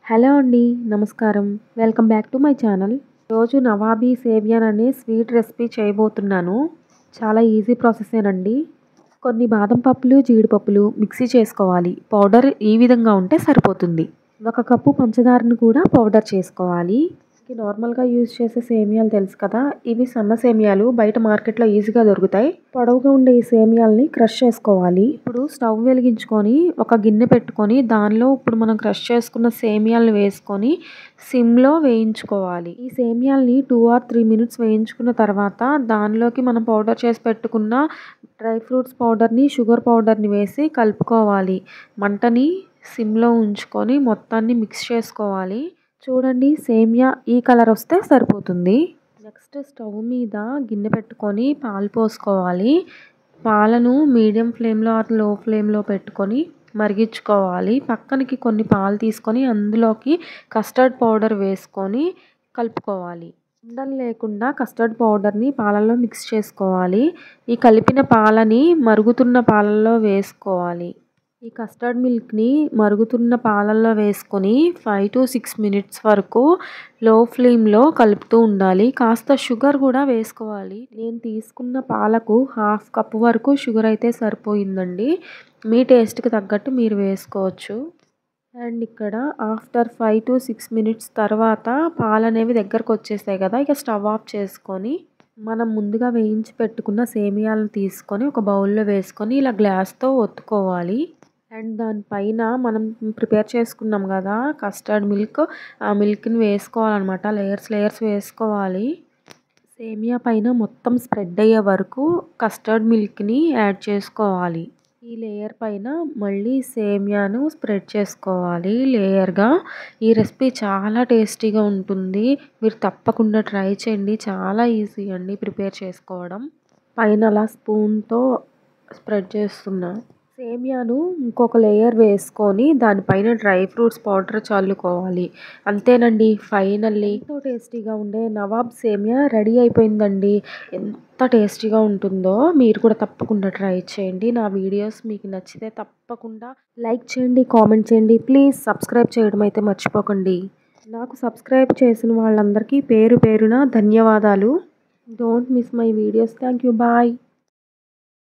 Hello అండి. నమస్కారం. Welcome back to my channel. ఈరోజు నవాబీ సేమియా అనే స్వీట్ రెసిపీ చేయబోతున్నాను. చాలా ఈజీ ప్రాసెసేనండి. కొన్ని బాదం పప్పులు, జీడిపప్పులు మిక్సీ చేసుకోవాలి. పౌడర్ ఈ విధంగా ఉంటే సరిపోతుంది. 1 కప్పు పంచదారను కూడా పౌడర్ చేసుకోవాలి. నార్మల్గా యూజ్ చేసే సేమియాలు తెలుసు కదా, ఇవి సన్న సేమియాలు బయట మార్కెట్లో ఈజీగా దొరుకుతాయి. పొడవుగా ఉండే ఈ సేమియాలని క్రష్ చేసుకోవాలి. ఇప్పుడు స్టవ్ వెలిగించుకొని ఒక గిన్నె పెట్టుకొని దానిలో ఇప్పుడు మనం క్రష్ చేసుకున్న సేమియాలను వేసుకొని సిమ్లో వేయించుకోవాలి. ఈ సేమియాలని 2 or 3 minutes వేయించుకున్న తర్వాత దానిలోకి మనం పౌడర్ చేసి పెట్టుకున్న డ్రై ఫ్రూట్స్ పౌడర్ని, షుగర్ పౌడర్ని వేసి కలుపుకోవాలి. మంటని సిమ్లో ఉంచుకొని మొత్తాన్ని మిక్స్ చేసుకోవాలి. చూడండి, సేమియా ఈ కలర్ వస్తే సరిపోతుంది. నెక్స్ట్ స్టవ్ మీద గిన్నె పెట్టుకొని పాలు పోసుకోవాలి. పాలను మీడియం ఫ్లేమ్లో ఆర్ లో ఫ్లేమ్లో పెట్టుకొని మరిగించుకోవాలి. పక్కనకి కొన్ని పాలు తీసుకొని అందులోకి కస్టర్డ్ పౌడర్ వేసుకొని కలుపుకోవాలి. ఉండలు లేకుండా కస్టర్డ్ పౌడర్ని పాలల్లో మిక్స్ చేసుకోవాలి. ఈ కలిపిన పాలని మరుగుతున్న పాలల్లో వేసుకోవాలి. ఈ కస్టర్డ్ మిల్క్ని మరుగుతున్న పాలల్లో వేసుకొని 5 to 6 minutes వరకు లో ఫ్లేమ్లో కలుపుతూ ఉండాలి. కాస్త షుగర్ కూడా వేసుకోవాలి. నేను తీసుకున్న పాలకు 1/2 కప్ వరకు షుగర్ అయితే సరిపోయిందండి. మీ టేస్ట్కి తగ్గట్టు మీరు వేసుకోవచ్చు. అండ్ ఇక్కడ ఆఫ్టర్ 5 to 6 minutes తర్వాత పాలు అనేవి దగ్గరకు వచ్చేసాయి కదా, ఇక స్టవ్ ఆఫ్ చేసుకొని మనం ముందుగా వేయించి పెట్టుకున్న సేమియాలను తీసుకొని ఒక బౌల్లో వేసుకొని ఇలా గ్లాస్తో ఒత్తుకోవాలి. అండ్ దానిపైన మనం ప్రిపేర్ చేసుకున్నాం కదా కస్టర్డ్ మిల్క్, ఆ మిల్క్ని వేసుకోవాలన్నమాట. లేయర్స్ వేసుకోవాలి. సేమియా పైన మొత్తం స్ప్రెడ్ అయ్యే వరకు కస్టర్డ్ మిల్క్ని యాడ్ చేసుకోవాలి. ఈ లేయర్ పైన మళ్ళీ సేమియాను స్ప్రెడ్ చేసుకోవాలి లేయర్గా. ఈ రెసిపీ చాలా టేస్టీగా ఉంటుంది. మీరు తప్పకుండా ట్రై చేయండి. చాలా ఈజీ అండి ప్రిపేర్ చేసుకోవడం. పైన అలా స్పూన్తో స్ప్రెడ్ చేస్తున్నా. సేమియాను ఇంకొక లేయర్ వేసుకొని దానిపైన డ్రై ఫ్రూట్స్ పౌడర్ చల్లుకోవాలి. అంతేనండి, ఫైనల్లీ ఎంతో టేస్టీగా ఉండే నవాబ్ సేమియా రెడీ అయిపోయిందండి. ఎంత టేస్టీగా ఉంటుందో మీరు కూడా తప్పకుండా ట్రై చేయండి. నా వీడియోస్ మీకు నచ్చితే తప్పకుండా లైక్ చేయండి, కామెంట్ చేయండి. ప్లీజ్ సబ్స్క్రైబ్ చేయడం అయితే మర్చిపోకండి. నాకు సబ్స్క్రైబ్ చేసిన వాళ్ళందరికీ పేరు పేరున ధన్యవాదాలు. Don't miss my videos. Thank you. Bye.